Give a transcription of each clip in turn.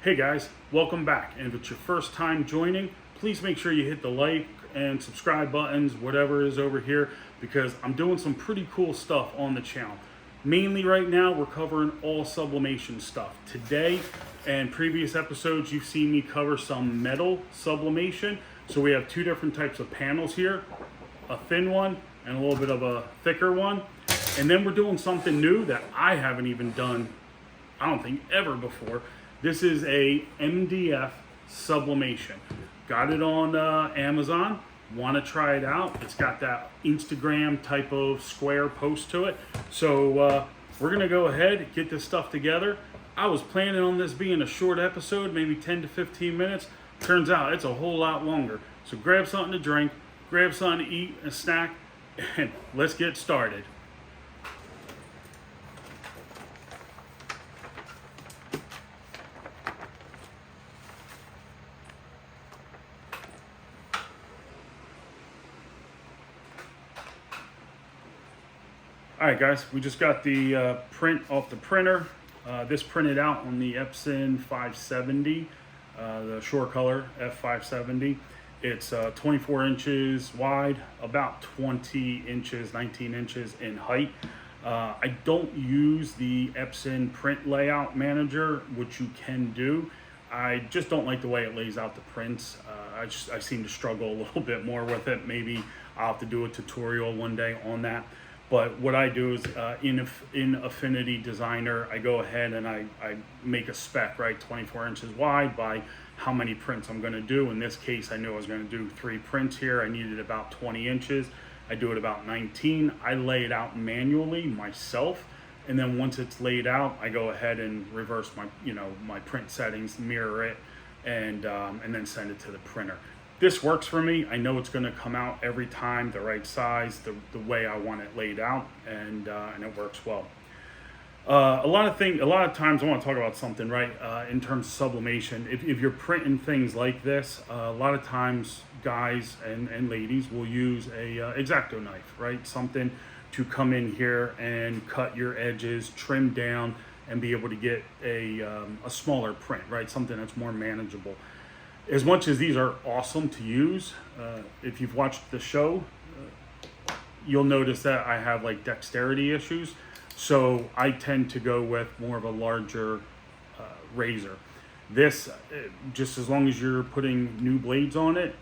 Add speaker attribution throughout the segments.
Speaker 1: Hey guys, welcome back. And if it's your first time joining, please make sure you hit the like and subscribe buttons, whatever is over here, because I'm doing some pretty cool stuff on the channel. Mainly right now, we're covering all sublimation stuff. Today and previous episodes, you've seen me cover some metal sublimation. So we have two different types of panels here, a thin one and a little bit of a thicker one. And then we're doing something new that I haven't even done, I don't think, ever before. This is a MDF sublimation. Got it on Amazon. Want to try it out. It's got that Instagram type of square post to it. So we're going to go ahead, get this stuff together. I was planning on this being a short episode, maybe 10 to 15 minutes. Turns out it's a whole lot longer. So grab something to drink, grab something to eat, a snack, and let's get started. All right, guys, we just got the print off the printer. This printed out on the Epson 570, the Shore Color F570. It's 24 inches wide, about 20 inches, 19 inches in height. I don't use the Epson Print Layout Manager, which you can do. I just don't like the way it lays out the prints. I seem to struggle a little bit more with it. Maybe I'll have to do a tutorial one day on that. But what I do is in Affinity Designer, I go ahead and I make a spec, right? 24 inches wide by how many prints I'm going to do. In this case, I knew I was going to do 3 prints here. I needed about 20 inches. I do it about 19. I lay it out manually myself. And then once it's laid out, I go ahead and reverse my print settings, mirror it, and then send it to the printer. This works for me. I know it's going to come out every time the right size, the way I want it laid out, and it works well. A lot of times I want to talk about something, right? In terms of sublimation, if you're printing things like this, a lot of times guys and ladies will use a X-Acto knife, right? Something to come in here and cut your edges, trim down, and be able to get a smaller print, right? Something that's more manageable. As much as these are awesome to use, if you've watched the show, you'll notice that I have like dexterity issues. So I tend to go with more of a larger razor. This, just as long as you're putting new blades on it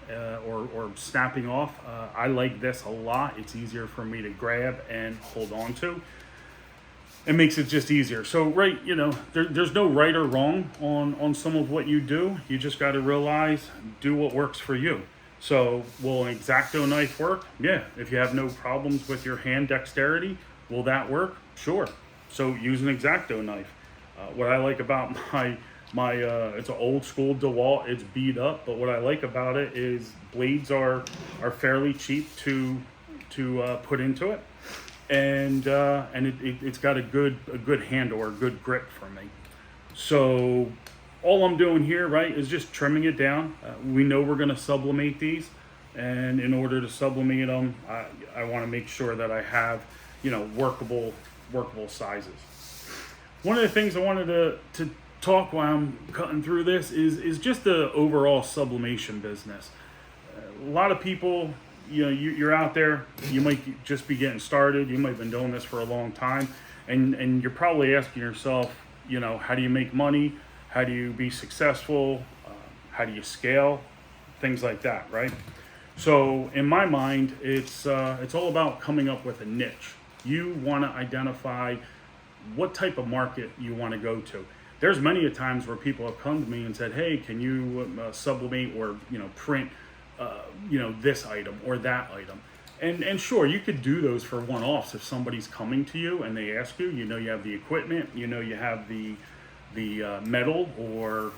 Speaker 1: or snapping off, I like this a lot. It's easier for me to grab and hold on to. It makes it just easier. So, right, there's no right or wrong on some of what you do. You just got to realize, do what works for you. So, will an X-Acto knife work? Yeah. If you have no problems with your hand dexterity, will that work? Sure. So, use an X-Acto knife. What I like about my it's an old school DeWalt. It's beat up, but what I like about it is blades are fairly cheap to put into it. And it's got a good handle or good grip for me. So all I'm doing here, right, is just trimming it down. We know we're going to sublimate these, and in order to sublimate them, I want to make sure that I have workable sizes. One of the things I wanted to talk while I'm cutting through this is just the overall sublimation business. A lot of people, you're out there, you might just be getting started, you might have been doing this for a long time, and you're probably asking yourself, how do you make money? How do you be successful? How do you scale? Things like that, right? So in my mind, it's all about coming up with a niche. You want to identify what type of market you want to go to. There's many a times where people have come to me and said, hey, can you sublimate or print this item or that item. And sure, you could do those for one-offs if somebody's coming to you and they ask you, you have the equipment, you have the metal or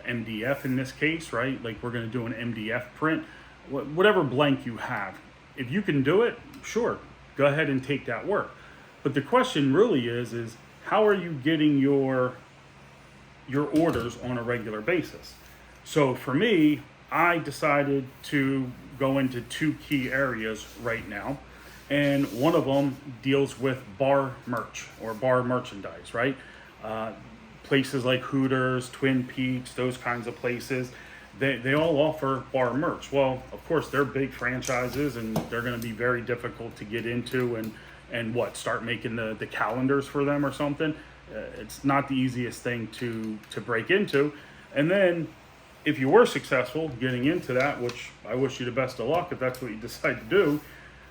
Speaker 1: MDF in this case, right? Like we're going to do an MDF print, whatever blank you have. If you can do it, sure, go ahead and take that work. But the question really is how are you getting your orders on a regular basis? So for me, I decided to go into 2 key areas right now. And one of them deals with bar merch or bar merchandise, right? places like Hooters, Twin Peaks, those kinds of places, they all offer bar merch. Well, of course, they're big franchises and they're going to be very difficult to get into and start making the calendars for them or something. It's not the easiest thing to break into. And then if you were successful getting into that, which I wish you the best of luck if that's what you decide to do,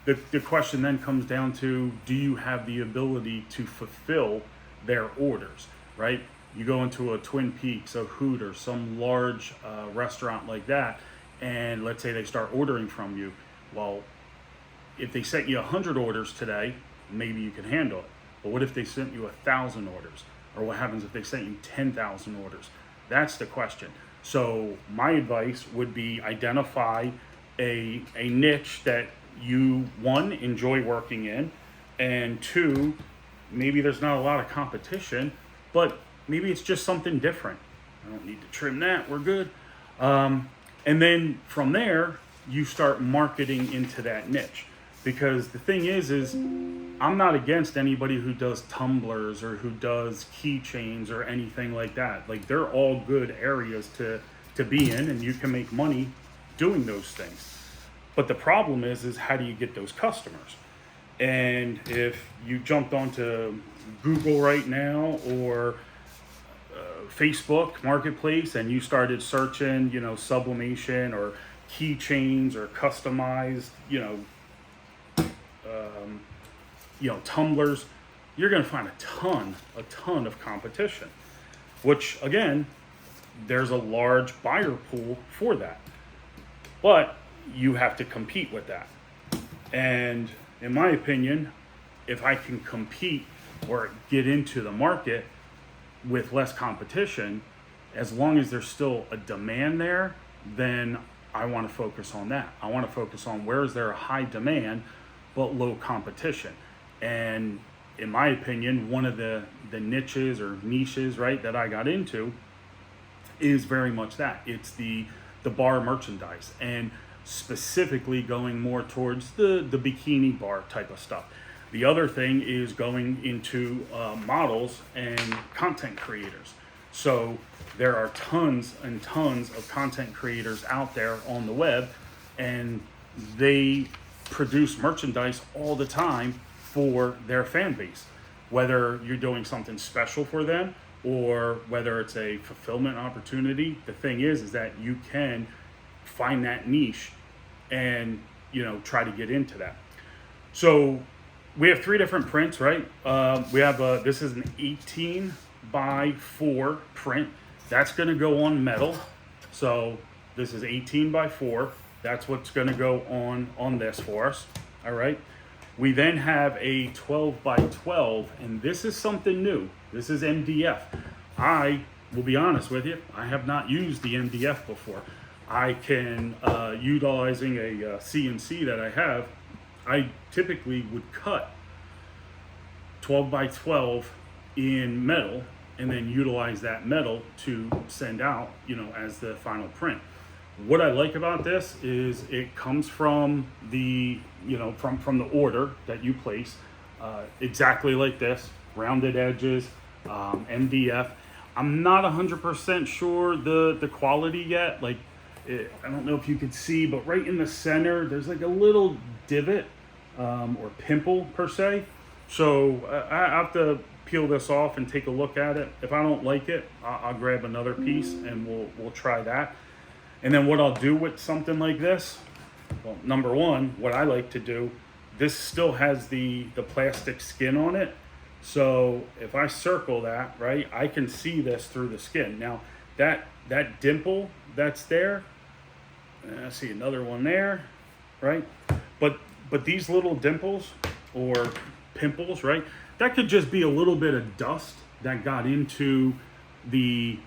Speaker 1: the question then comes down to, do you have the ability to fulfill their orders, right? You go into a Twin Peaks, a Hooters, some large restaurant like that, and let's say they start ordering from you. Well, if they sent you 100 orders today, maybe you can handle it. But what if they sent you 1,000 orders? Or what happens if they sent you 10,000 orders? That's the question. So my advice would be identify a niche that you, one, enjoy working in, and two, maybe there's not a lot of competition, but maybe it's just something different. I don't need to trim that, we're good. And then from there, you start marketing into that niche. Because the thing is I'm not against anybody who does tumblers or who does keychains or anything like that. Like, they're all good areas to be in, and you can make money doing those things. But the problem is how do you get those customers? And if you jumped onto Google right now or Facebook Marketplace and you started searching, sublimation or keychains or customized, tumblers, you're going to find a ton of competition, which again, there's a large buyer pool for that, but you have to compete with that. And in my opinion, if I can compete or get into the market with less competition, as long as there's still a demand there, then I want to focus on that. I want to focus on where is there a high demand but low competition. And in my opinion, one of the niches or niches, right, that I got into is very much that. It's the bar merchandise, and specifically going more towards the bikini bar type of stuff. The other thing is going into models and content creators. So there are tons and tons of content creators out there on the web, and they produce merchandise all the time for their fan base, whether you're doing something special for them or whether it's a fulfillment opportunity. The thing is that you can find that niche and try to get into that. So we have 3 different prints, right? We have this is an 18 by 4 print that's going to go on metal. So this is 18 by 4. That's what's going to go on this for us. All right. We then have a 12 by 12, and this is something new. This is MDF. I will be honest with you, I have not used the MDF before. I can, utilizing a CNC that I have, I typically would cut 12 by 12 in metal and then utilize that metal to send out, as the final print. What I like about this is it comes from the, from the order that you place, exactly like this, rounded edges, MDF. I'm not 100% sure the quality yet. Like, I don't know if you could see, but right in the center, there's like a little divot or pimple per se. So I have to peel this off and take a look at it. If I don't like it, I'll grab another piece and we'll try that. And then what I'll do with something like this, well, number one, what I like to do, this still has the plastic skin on it. So if I circle that, right, I can see this through the skin. Now that dimple that's there, I see another one there, right? But these little dimples or pimples, right, that could just be a little bit of dust that got into the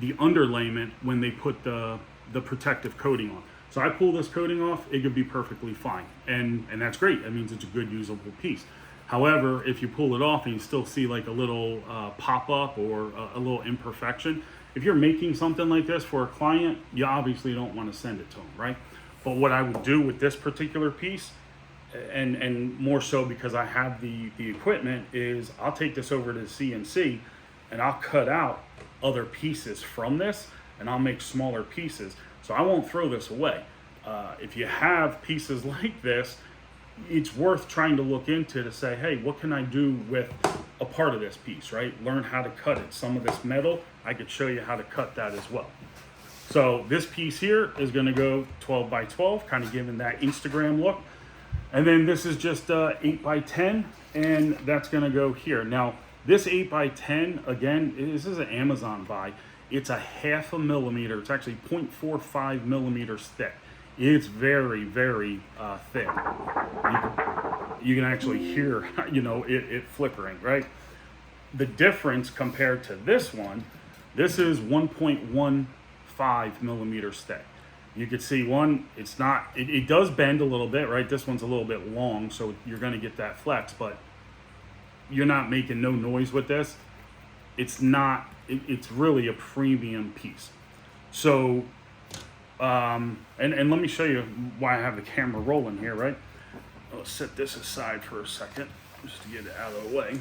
Speaker 1: underlayment when they put the protective coating on. So I pull this coating off, it could be perfectly fine. And that's great. That means it's a good usable piece. However, if you pull it off and you still see like a little pop-up or a little imperfection, if you're making something like this for a client, you obviously don't want to send it to them, right? But what I would do with this particular piece, and more so because I have the equipment, is I'll take this over to the CNC and I'll cut out other pieces from this, and I'll make smaller pieces. So I won't throw this away. If you have pieces like this, it's worth trying to look into to say, hey, what can I do with a part of this piece, right? Learn how to cut it. Some of this metal, I could show you how to cut that as well. So this piece here is gonna go 12 by 12, kind of giving that Instagram look. And then this is just 8 by 10, and that's gonna go here. Now, this 8 by 10, again, this is an Amazon buy. It's a 1/2 millimeter. It's actually 0.45 millimeters thick. It's very, very thin. You can actually hear, it flickering, right? The difference compared to this one, this is 1.15 millimeters thick. You can see one, it's not, it does bend a little bit, right? This one's a little bit long, so you're gonna get that flex, but you're not making no noise with this. It's not, it's really a premium piece. So, and let me show you why I have the camera rolling here, right? I'll set this aside for a second, just to get it out of the way.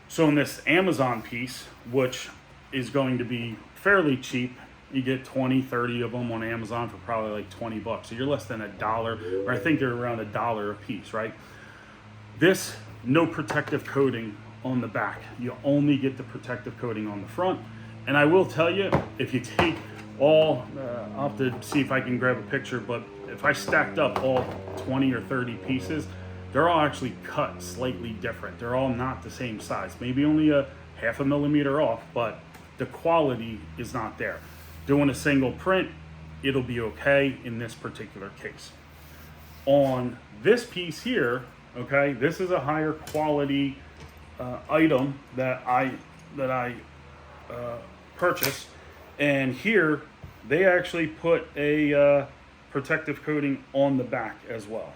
Speaker 1: So in this Amazon piece, which is going to be fairly cheap, you get 20, 30 of them on Amazon for probably like 20 bucks. So you're less than $1, or I think they're around $1 a piece, right? This, no protective coating on the back. You only get the protective coating on the front. And I will tell you, if you take all, I'll have to see if I can grab a picture, but if I stacked up all 20 or 30 pieces, they're all actually cut slightly different. They're all not the same size. Maybe only a 1/2 millimeter off, but the quality is not there. Doing a single print, it'll be okay in this particular case. On this piece here, okay, this is a higher quality item that I purchased, and here they actually put a protective coating on the back as well.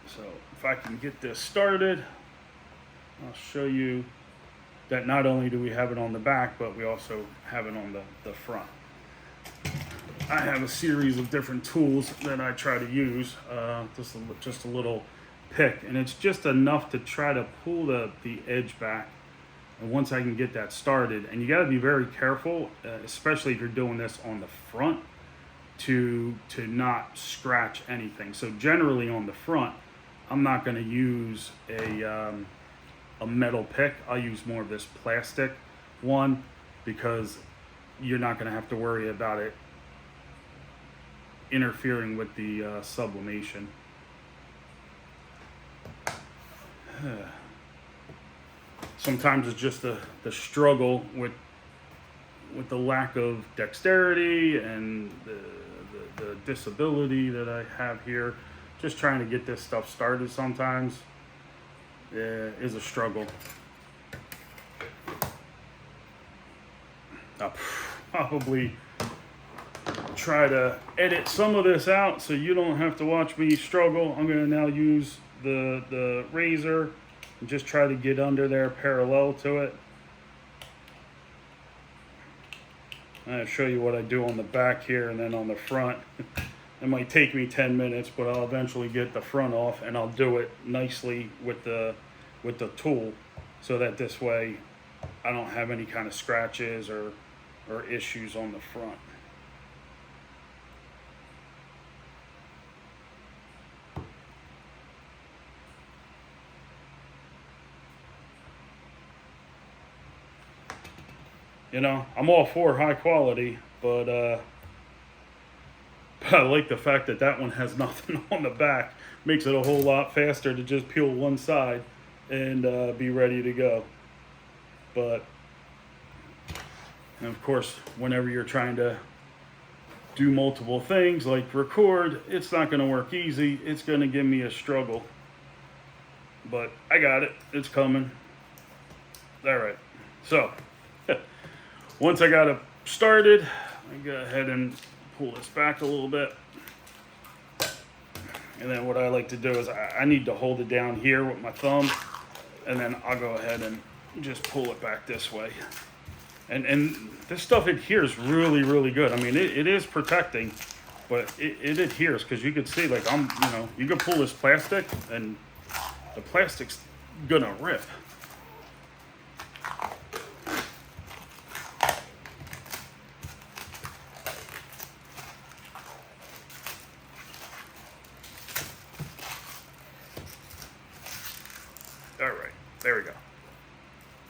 Speaker 1: So if I can get this started, I'll show you that not only do we have it on the back, but we also have it on the front. I have a series of different tools that I try to use, just a little pick, and it's just enough to try to pull the edge back. And once I can get that started, and you got to be very careful, especially if you're doing this on the front, to not scratch anything. So generally on the front, I'm not going to use a metal pick. I'll use more of this plastic one, because you're not going to have to worry about it interfering with the sublimation. Sometimes it's just the struggle with the lack of dexterity and the disability that I have here. Just trying to get this stuff started sometimes is a struggle. I'll probably try to edit some of this out so you don't have to watch me struggle. I'm going to now use the razor and just try to get under there parallel to it. I'll show you what I do on the back here and then on the front. It might take me 10 minutes, but I'll eventually get the front off, and I'll do it nicely with the tool, so that this way I don't have any kind of scratches or issues on the front. You know, I'm all for high quality, but I like the fact that that one has nothing on the back. Makes it a whole lot faster to just peel one side and be ready to go. But, and of course, whenever you're trying to do multiple things like record, it's not going to work easy. It's going to give me a struggle. But I got it. It's coming. All right. So, once I got it started, I go ahead and pull this back a little bit. And then what I like to do is I need to hold it down here with my thumb, and then I'll go ahead and just pull it back this way. And this stuff adheres really, really good. I mean, it is protecting, but it adheres, because you can see, like, you can pull this plastic and the plastic's gonna rip.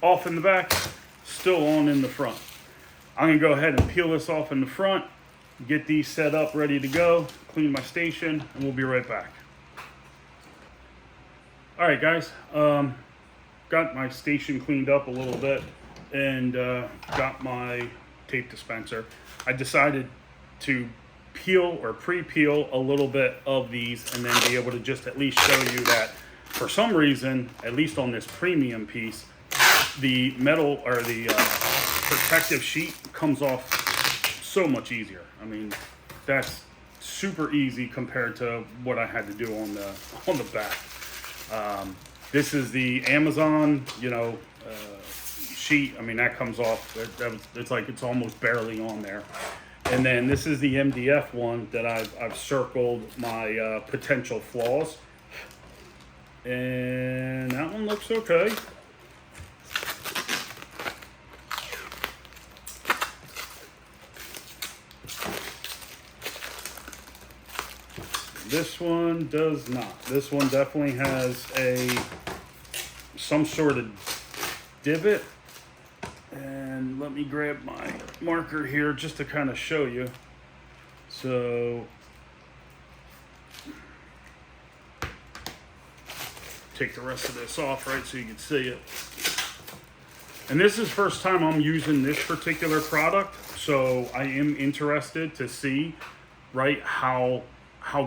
Speaker 1: off in the back, still on in the front. I'm gonna go ahead and peel this off in the front, get these set up, ready to go, clean my station, and we'll be right back. All right, guys, got my station cleaned up a little bit and got my tape dispenser. I decided to peel or pre-peel a little bit of these and then be able to just at least show you that for some reason, at least on this premium piece, the metal or the protective sheet comes off so much easier. I mean, that's super easy compared to what I had to do on the back. This is the Amazon, sheet. I mean, that comes off. It's like it's almost barely on there. And then this is the MDF one that I've circled my potential flaws. And that one looks okay. This one does not. This one definitely has some sort of divot. And let me grab my marker here just to kind of show you. So take the rest of this off, right, so you can see it. And this is the first time I'm using this particular product, so I am interested to see, right, how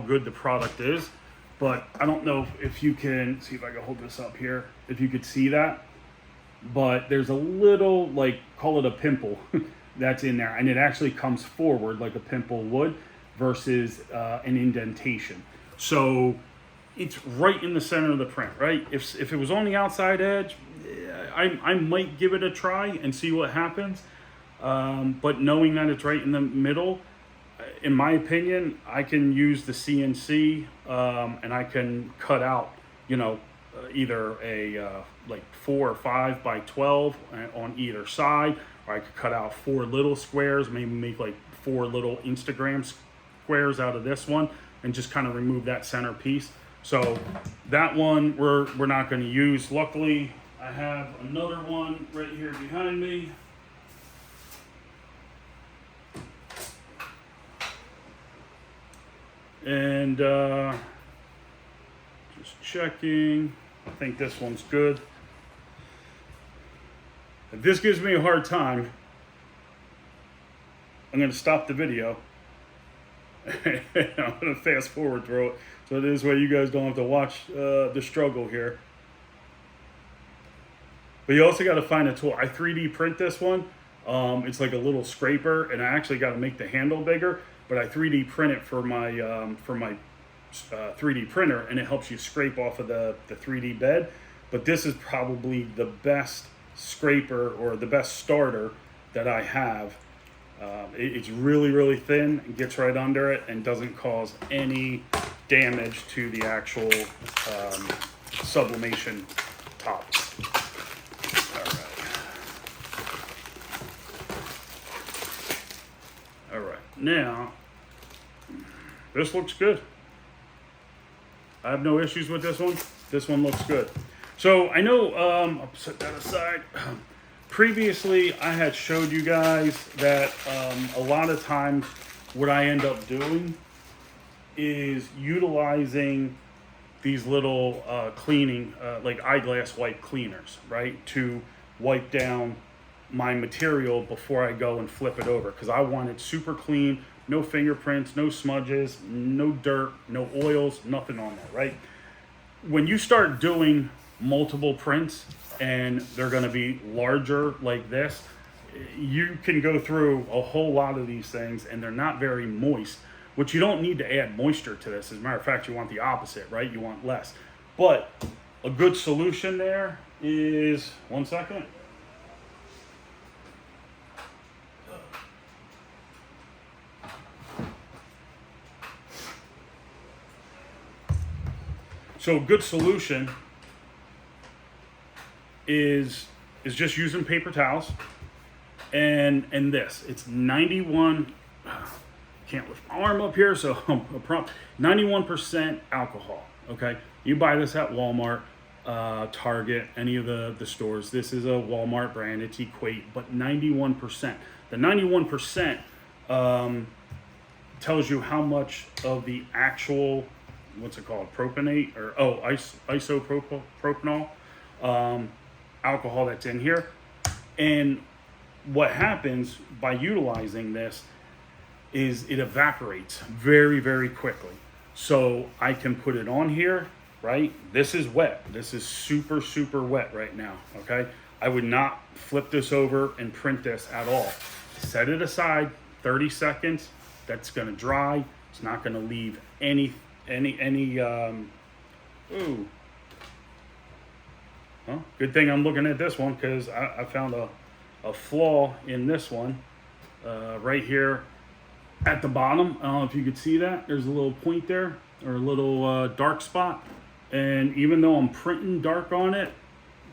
Speaker 1: good the product is. But I don't know if you can see, if I can hold this up here, if you could see that. But there's a little, like, call it a pimple that's in there, and it actually comes forward like a pimple would versus an indentation. So it's right in the center of the print, right? If it was on the outside edge, I might give it a try and see what happens. But knowing that it's right in the middle, in my opinion, I can use the CNC and I can cut out, either a like 4 or 5 by 12 on either side, or I could cut out 4 little squares, maybe make like 4 little Instagram squares out of this one, and just kind of remove that center piece. So that one we're not going to use. Luckily, I have another one right here behind me. And just checking. I think this one's good. If this gives me a hard time, I'm going to stop the video. I'm going to fast forward through it. So this way you guys don't have to watch the struggle here. But you also got to find a tool. I 3D print this one. It's like a little scraper, and I actually got to make the handle bigger. But I 3D print it for my 3D printer, and it helps you scrape off of the 3D bed. But this is probably the best scraper or the best starter that I have. It's really, really thin, and gets right under it and doesn't cause any damage to the actual sublimation top. All right, now this looks good. I have no issues with this one. This one looks good. So I know, I'll set that aside. Previously, I had showed you guys that a lot of times what I end up doing is utilizing these little cleaning, like eyeglass wipe cleaners, right? To wipe down my material before I go and flip it over, because I want it super clean, no fingerprints, no smudges, no dirt, no oils, nothing on there, right? When you start doing multiple prints and they're going to be larger like this, you can go through a whole lot of these things and they're not very moist, which you don't need to add moisture to this. As a matter of fact, you want the opposite, right? You want less. But a good solution there is, one second. So a good solution is just using paper towels and this. It's 91, can't lift my arm up here, so I'm 91% alcohol, okay? You buy this at Walmart. Target, any of the stores. This is a Walmart brand, it's Equate, but 91%. The 91% tells you how much of the actual, what's it called, propionate, or isopropanol alcohol that's in here. And what happens by utilizing this is it evaporates very, very quickly. So I can put it on here, right? This is wet. This is super, super wet right now, okay? I would not flip this over and print this at all. Set it aside, 30 seconds. That's gonna dry. It's not gonna leave any ooh. Well, good thing I'm looking at this one, because I found a flaw in this one right here at the bottom. I don't know if you could see that. There's a little point there, or a little dark spot. And even though I'm printing dark on it,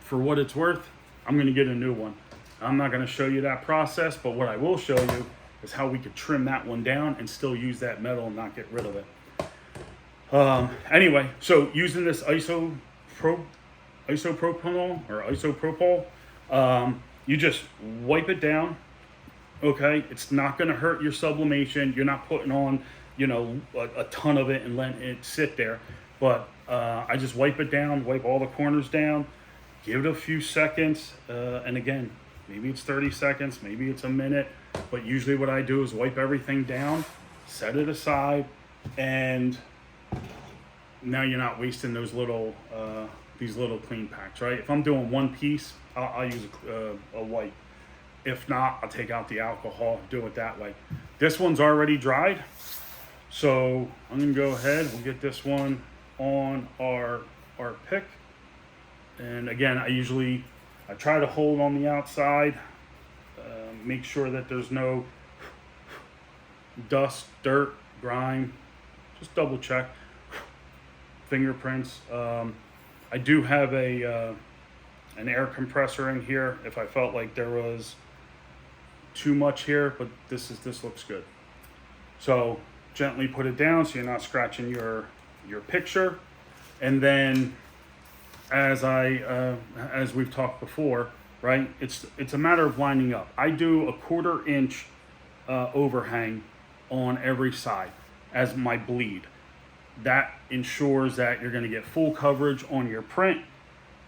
Speaker 1: for what it's worth, I'm going to get a new one. I'm not going to show you that process, but what I will show you is how we could trim that one down and still use that metal and not get rid of it. Anyway, so using this isopropanol or isopropyl, you just wipe it down. Okay, it's not going to hurt your sublimation. You're not putting on, you know, a ton of it and letting it sit there. But I just wipe it down, wipe all the corners down, give it a few seconds, and again, maybe it's 30 seconds, maybe it's a minute. But usually what I do is wipe everything down, set it aside, and now you're not wasting those little these little clean packs, right? If I'm doing one piece, I'll use a wipe. If not, I'll take out the alcohol, do it that way. This one's already dried, so I'm gonna go ahead, we'll get this one on our pick. And again, I try to hold on the outside, make sure that there's no dust, dirt, grime, just double check. Fingerprints. I do have an air compressor in here if I felt like there was too much here, but this looks good. So gently put it down so you're not scratching your picture. And then as we've talked before, right, it's a matter of lining up. I do a 1/4 inch overhang on every side as my bleed. That ensures that you're going to get full coverage on your print,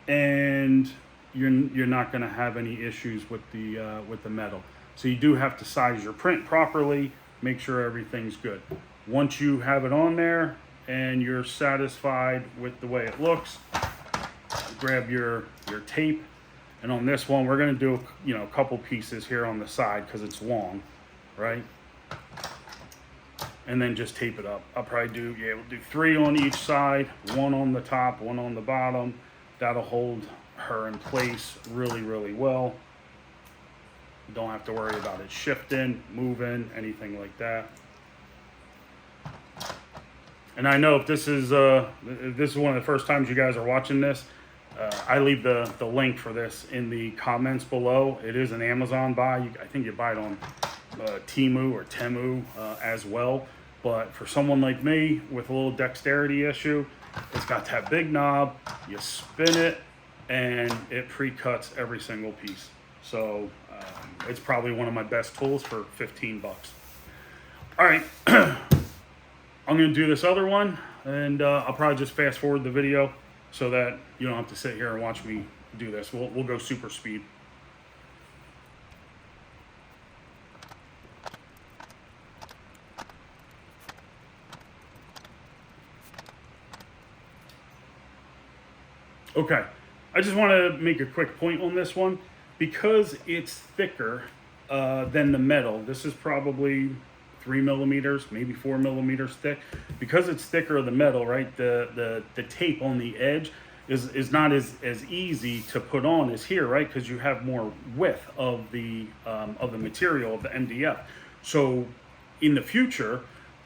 Speaker 1: and you're not going to have any issues with the metal. So you do have to size your print properly, make sure everything's good. Once you have it on there and you're satisfied with the way it looks, grab your tape. And on this one, we're going to do, you know, a couple pieces here on the side because it's long, right? And then just tape it up. I'll probably we'll do 3 on each side, 1 on the top, 1 on the bottom. That'll hold her in place really, really well. You don't have to worry about it shifting, moving, anything like that. And I know if this is one of the first times you guys are watching this, I leave the link for this in the comments below. It is an Amazon buy. I think you buy it on Temu or Temu as well. But for someone like me with a little dexterity issue, it's got that big knob. You spin it, and it pre-cuts every single piece. So it's probably one of my best tools for 15 bucks. All right, I'm gonna do this other one, and I'll probably just fast forward the video so that you don't have to sit here and watch me do this. We'll go super speed. Okay, I just want to make a quick point on this one. Because it's thicker than the metal, this is probably 3 millimeters, maybe 4 millimeters thick. Because it's thicker of the metal, right, the tape on the edge is not as easy to put on as here, right, because you have more width of the material, of the MDF. So in the future,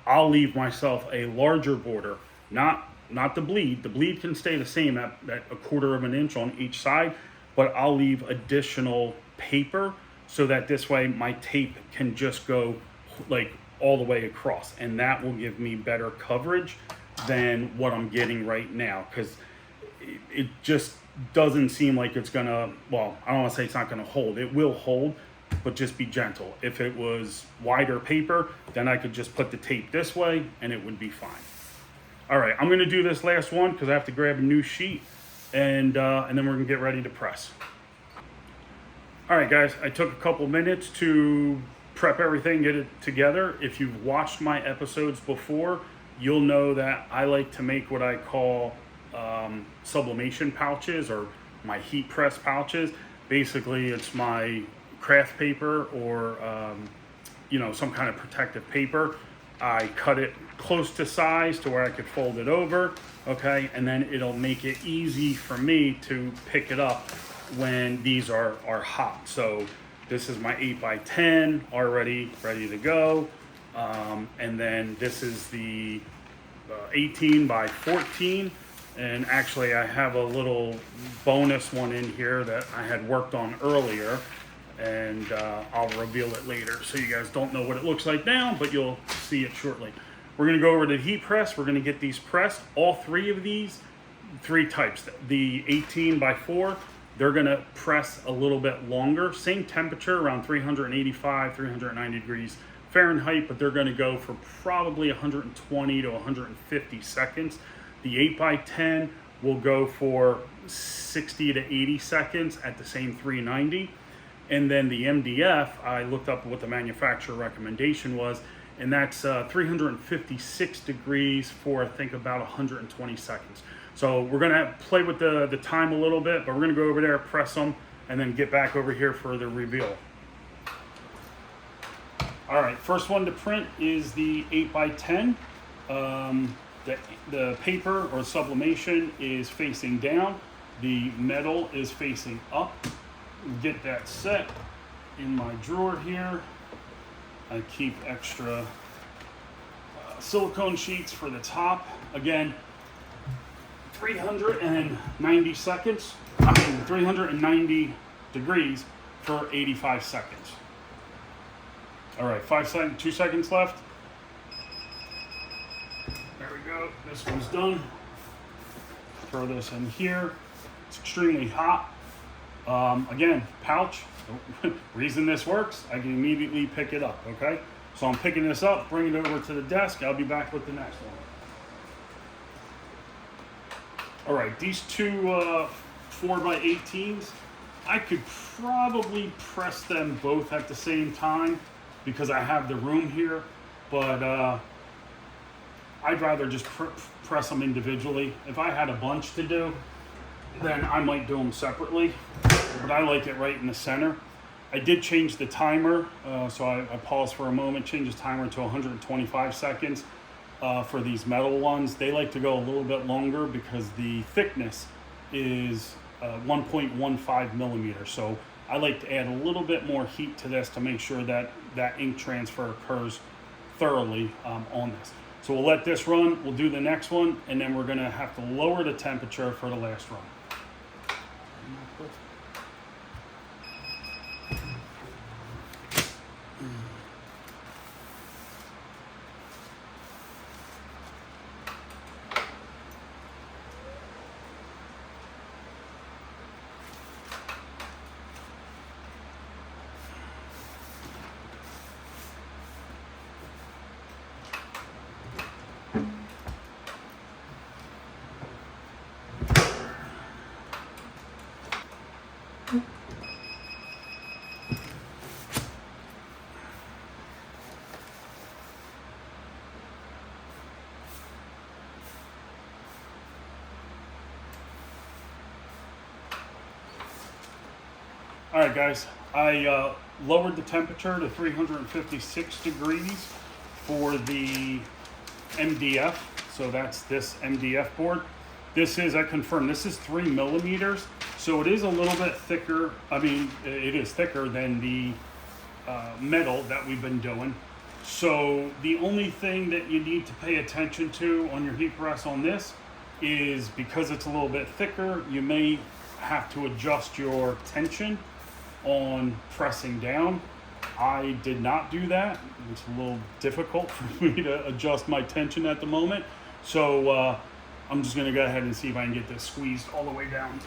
Speaker 1: I'll leave myself a larger border, not the bleed. The bleed can stay the same at 1/4 of an inch on each side, but I'll leave additional paper so that this way my tape can just go like all the way across, and that will give me better coverage than what I'm getting right now. Because it just doesn't seem like it's gonna, well, I don't want to say it's not gonna hold. It will hold, but just be gentle. If it was wider paper, then I could just put the tape this way and it would be fine. All right, I'm gonna do this last one because I have to grab a new sheet, and then we're gonna get ready to press. All right, guys, I took a couple minutes to prep everything, get it together. If you've watched my episodes before, you'll know that I like to make what I call sublimation pouches, or my heat press pouches. Basically, it's my craft paper or some kind of protective paper. I cut it close to size to where I could fold it over, okay, and then it'll make it easy for me to pick it up when these are hot. So this is my 8x10 already ready to go, and then this is the 18x14. And actually I have a little bonus one in here that I had worked on earlier, and I'll reveal it later. So you guys don't know what it looks like now, but you'll see it shortly. We're gonna go over to the heat press. We're gonna get these pressed. All three of these, three types. The 18x4, they're gonna press a little bit longer. Same temperature, around 385, 390 degrees Fahrenheit, but they're gonna go for probably 120 to 150 seconds. The 8x10 will go for 60 to 80 seconds at the same 390. And then the MDF, I looked up what the manufacturer recommendation was, and that's 356 degrees for, I think, about 120 seconds. So we're gonna play with the time a little bit, but we're gonna go over there, press them, and then get back over here for the reveal. All right, first one to print is the 8x10. The paper or sublimation is facing down. The metal is facing up. Get that set in my drawer here. I keep extra silicone sheets for the top. Again, 390 seconds, 390 degrees for 85 seconds. All right, 2 seconds left. There we go, this one's done. Throw this in here. It's extremely hot. Again, pouch, reason this works, I can immediately pick it up, okay? So I'm picking this up, bring it over to the desk. I'll be back with the next one. All right, these two 4x18s, I could probably press them both at the same time because I have the room here, but I'd rather just press them individually. If I had a bunch to do, then I might do them separately, but I like it right in the center. I did change the timer, so I paused for a moment, changed the timer to 125 seconds for these metal ones. They like to go a little bit longer because the thickness is 1.15 millimeters. So I like to add a little bit more heat to this to make sure that that ink transfer occurs thoroughly on this. So we'll let this run, we'll do the next one, and then we're gonna have to lower the temperature for the last run. All right, guys, I lowered the temperature to 356 degrees for the MDF. So that's this MDF board. This is, I confirm, this is 3 millimeters. So it is a little bit thicker. I mean, it is thicker than the metal that we've been doing. So the only thing that you need to pay attention to on your heat press on this is, because it's a little bit thicker, you may have to adjust your tension on pressing down. I did not do that. It's a little difficult for me to adjust my tension at the moment. So I'm just gonna go ahead and see if I can get this squeezed all the way down.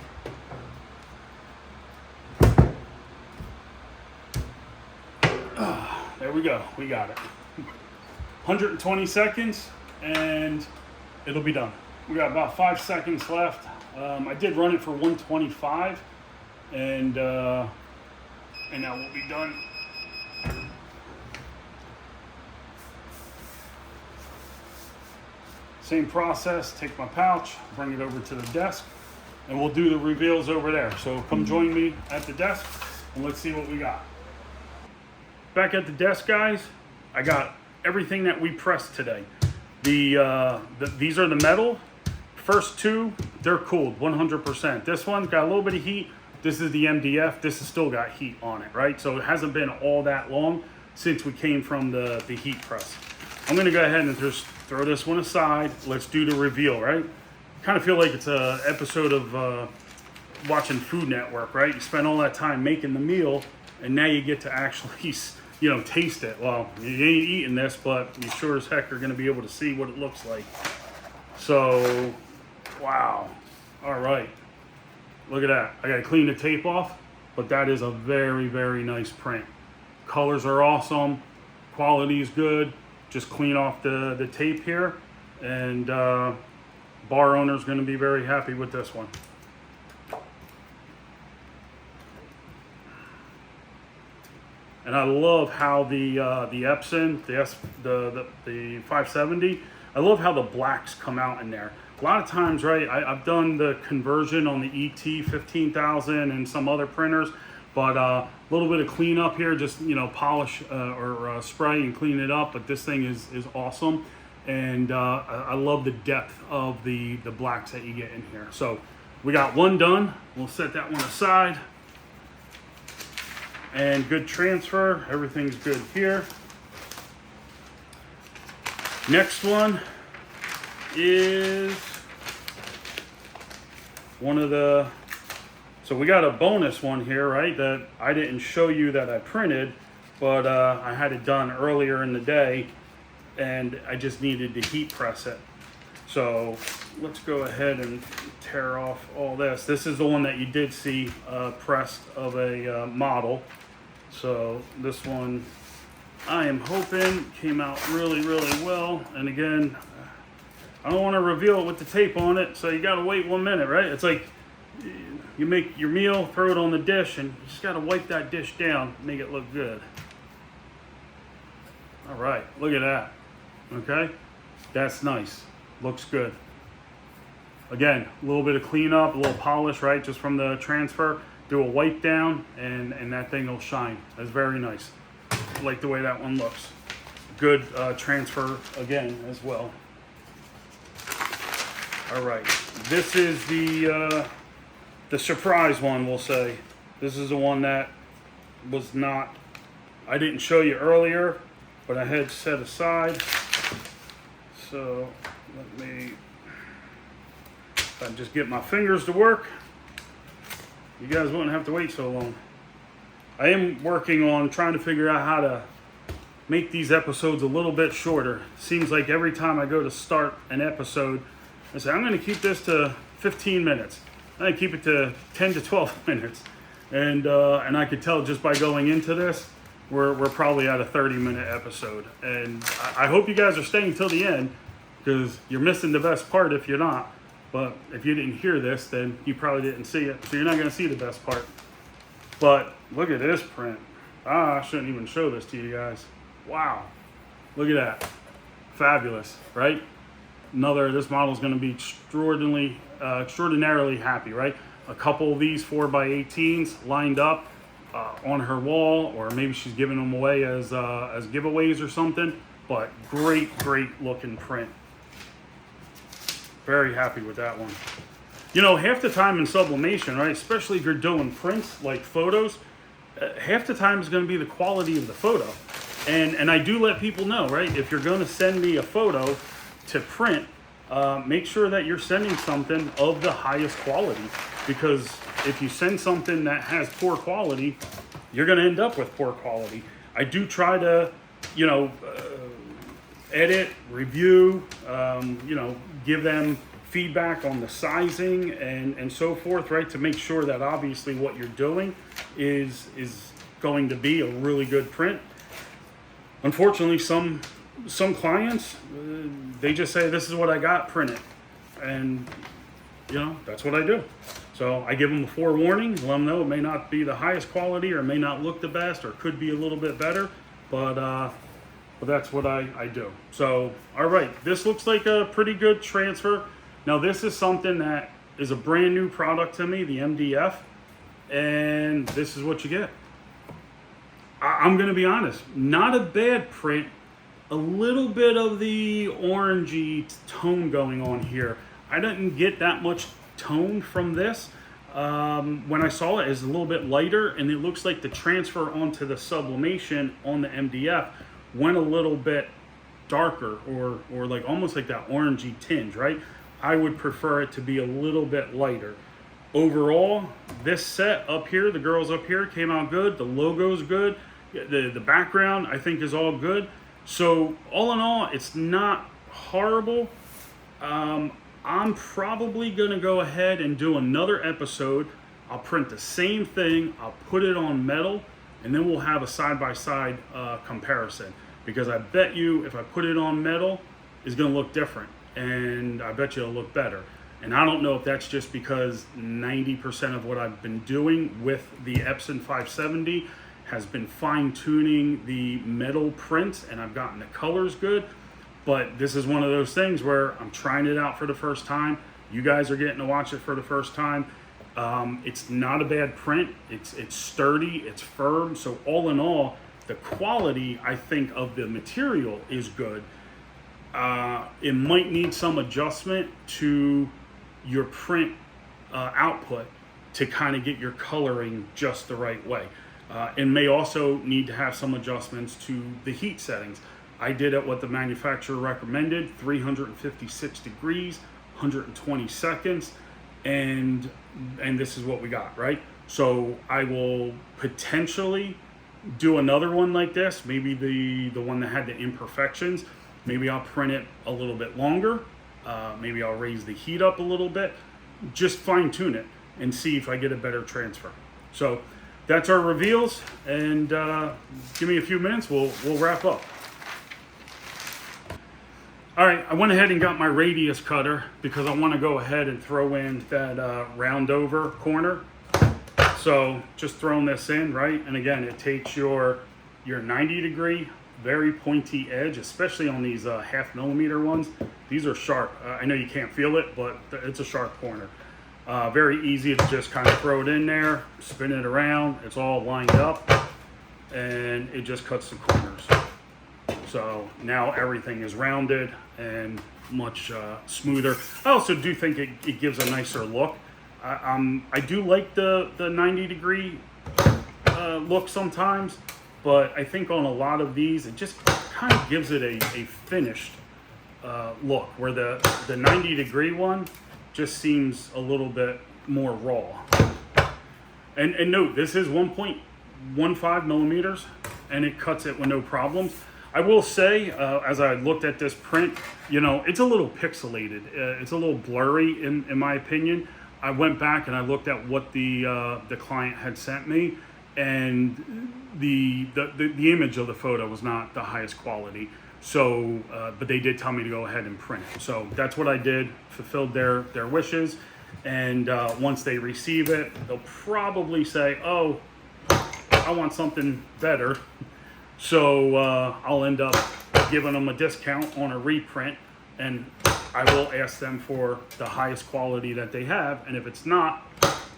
Speaker 1: There we go, we got it. 120 seconds and it'll be done. We got about 5 seconds left. I did run it for 125 and now we'll be done. Same process, take my pouch, bring it over to the desk, and we'll do the reveals over there. So come join me at the desk and let's see what we got. Back at the desk, guys, I got everything that we pressed today. These are the metal. First two, they're cooled 100%. This one's got a little bit of heat. This is the MDF. This has still got heat on it, right? So it hasn't been all that long since we came from the heat press. I'm gonna go ahead and just throw this one aside. Let's do the reveal, right? Kind of feel like it's an episode of watching Food Network, right? You spend all that time making the meal, and now you get to actually, you know, taste it. Well, you ain't eating this, but you sure as heck are gonna be able to see what it looks like. So, wow. All right. Look at that. I gotta clean the tape off, but that is a very, very nice print. Colors are awesome. Quality is good. Just clean off the tape here, and bar owner's going to be very happy with this one. And I love how the Epson, the 570, I love how the blacks come out in there. A lot of times, right, I've done the conversion on the ET 15,000 and some other printers, but a little bit of cleanup here, just, you know, polish or spray and clean it up. But this thing is awesome, and I love the depth of the blacks that you get in here. So we got one done. We'll set that one aside. And good transfer. Everything's good here. Next one is one of the. So we got a bonus one here, right, that I didn't show you that I printed, but I had it done earlier in the day, and I just needed to heat press it. So let's go ahead and tear off all this. This is the one that you did see pressed of a model. So this one, I am hoping came out really, really well. And again, I don't want to reveal it with the tape on it, so you got to wait 1 minute, right? It's like, you make your meal, throw it on the dish, and you just got to wipe that dish down, make it look good. All right, look at that. Okay, that's nice. Looks good. Again, a little bit of cleanup, a little polish, right, just from the transfer. Do a wipe down, and that thing will shine. That's very nice. I like the way that one looks. Good transfer again as well. All right, this is the surprise one, we'll say. This is the one that was not, I didn't show you earlier, but I had set aside. So let me, if I just get my fingers to work, you guys wouldn't have to wait so long. I am working on trying to figure out how to make these episodes a little bit shorter. Seems like every time I go to start an episode, I say, I'm gonna keep this to 15 minutes. I keep it to 10 to 12 minutes. And I could tell just by going into this, we're probably at a 30-minute episode. And I hope you guys are staying till the end, because you're missing the best part if you're not. But if you didn't hear this, then you probably didn't see it. So you're not gonna see the best part. But look at this print. I shouldn't even show this to you guys. Wow, look at that. Fabulous, right? This model is gonna be extraordinarily happy, right? A couple of these 4x18s lined up on her wall, or maybe she's giving them away as giveaways or something. But great looking print. Very happy with that one. You know, half the time in sublimation, right, especially if you're doing prints like photos, half the time is going to be the quality of the photo. And I do let people know, right, if you're going to send me a photo to print, make sure that you're sending something of the highest quality, because if you send something that has poor quality, you're going to end up with poor quality. I do try to, edit, review, give them feedback on the sizing and so forth, right? To make sure that obviously what you're doing is going to be a really good print. Unfortunately, some clients, they just say, this is what I got, print it. And, you know, that's what I do. So I give them a forewarning, let them know it may not be the highest quality or may not look the best or could be a little bit better, but that's what I do. So, all right, this looks like a pretty good transfer. Now, this is something that is a brand new product to me, the MDF, and this is what you get. I'm going to be honest, not a bad print, a little bit of the orangey tone going on here. I didn't get that much tone from this. When I saw it, it's a little bit lighter, and it looks like the transfer onto the sublimation on the MDF went a little bit darker, or like almost like that orangey tinge, right? I would prefer it to be a little bit lighter. Overall, this set up here, the girls up here, came out good. The logo's good. The background, I think, is all good. So all in all, it's not horrible. I'm probably going to go ahead and do another episode. I'll print the same thing. I'll put it on metal, and then we'll have a side-by-side comparison. Because I bet you if I put it on metal, it's going to look different. And I bet you it'll look better. And I don't know if that's just because 90% of what I've been doing with the Epson 570 has been fine-tuning the metal prints, and I've gotten the colors good. But this is one of those things where I'm trying it out for the first time. You guys are getting to watch it for the first time. It's not a bad print. It's sturdy, it's firm. So all in all, the quality, I think, of the material is good. It might need some adjustment to your print output to kind of get your coloring just the right way. It may also need to have some adjustments to the heat settings. I did it what the manufacturer recommended, 356 degrees, 120 seconds, and this is what we got, right? So I will potentially do another one like this, maybe the one that had the imperfections. Maybe I'll print it a little bit longer. Maybe I'll raise the heat up a little bit. Just fine tune it and see if I get a better transfer. So that's our reveals, and give me a few minutes, we'll wrap up. All right, I went ahead and got my radius cutter because I want to go ahead and throw in that round over corner. So just throwing this in, right? And again, it takes your 90 degree, very pointy edge, especially on these 1/2 millimeter ones. These are sharp. I know you can't feel it, but it's a sharp corner. Very easy to just kind of throw it in there, spin it around. It's all lined up, and it just cuts the corners. So now everything is rounded and much smoother. I also do think it gives a nicer look. I do like the 90 degree look sometimes, but I think on a lot of these, it just kind of gives it a finished look, where the 90 degree one just seems a little bit more raw. And note, this is 1.15 millimeters, and it cuts it with no problems. I will say, as I looked at this print, you know, it's a little pixelated. It's a little blurry, in my opinion. I went back and I looked at what the client had sent me, and the image of the photo was not the highest quality. So, but they did tell me to go ahead and print it. So that's what I did, fulfilled their wishes. And once they receive it, they'll probably say, oh, I want something better. So I'll end up giving them a discount on a reprint, and I will ask them for the highest quality that they have. And if it's not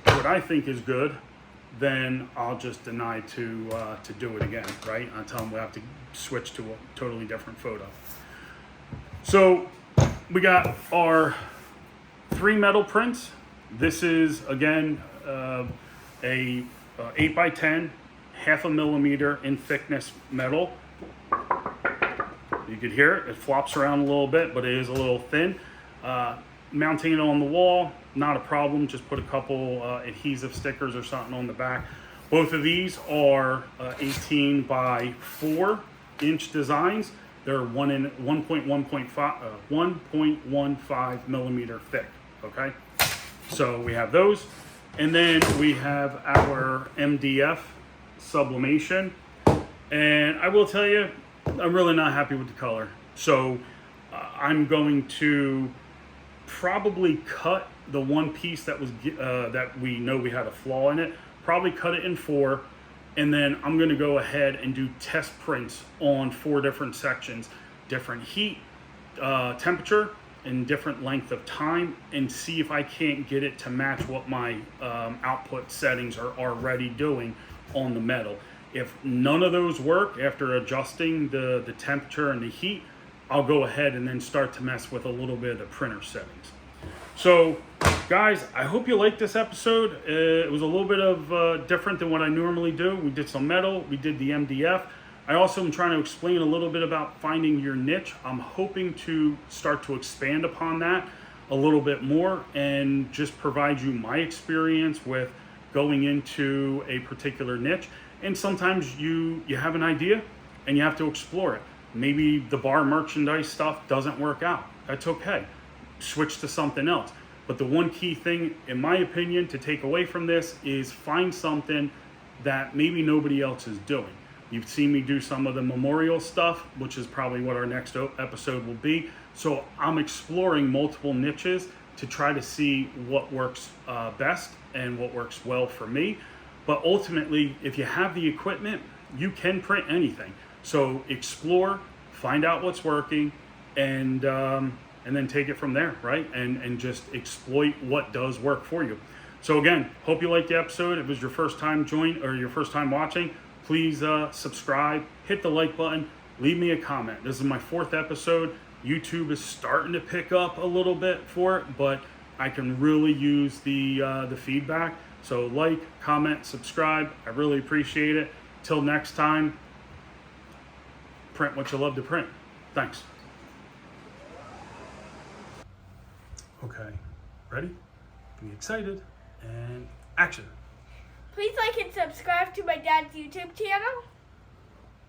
Speaker 1: what I think is good, then I'll just deny to do it again, right? I'll tell them we have to switch to a totally different photo. So we got our 3 metal prints. This is, again, a 8x10, 1/2 millimeter in thickness metal. You could hear it. It flops around a little bit, but it is a little thin. Mounting it on the wall, not a problem. Just put a couple adhesive stickers or something on the back. Both of these are 18 by 4 inch designs. They're 1.15 millimeter thick, okay? So we have those. And then we have our MDF Sublimation. And I will tell you, I'm really not happy with the color. So I'm going to probably cut the one piece that was that we know we had a flaw in it, probably cut it in 4, and then I'm going to go ahead and do test prints on 4 different sections, different heat, temperature, and different length of time, and see if I can't get it to match what my output settings are already doing on the metal. If none of those work after adjusting the temperature and the heat, I'll go ahead and then start to mess with a little bit of the printer settings. So guys, I hope you liked this episode. It was a little bit of different than what I normally do. We did some metal, we did the MDF. I also am trying to explain a little bit about finding your niche. I'm hoping to start to expand upon that a little bit more and just provide you my experience with going into a particular niche. And sometimes you have an idea and you have to explore it. Maybe the bar merchandise stuff doesn't work out. That's okay. Switch to something else. But the one key thing, in my opinion, to take away from this is find something that maybe nobody else is doing. You've seen me do some of the memorial stuff, which is probably what our next episode will be. So I'm exploring multiple niches to try to see what works best and what works well for me. But ultimately, if you have the equipment, you can print anything. So explore, find out what's working, and then take it from there, right? And just exploit what does work for you. So again, hope you liked the episode. If it was your first time your first time watching, please subscribe, hit the like button, leave me a comment. This is my 4th episode. YouTube is starting to pick up a little bit for it, but I can really use the feedback. So like, comment, subscribe. I really appreciate it. Till next time, print what you love to print. Thanks. Okay, ready? Be excited, and action.
Speaker 2: Please like and subscribe to my dad's YouTube channel.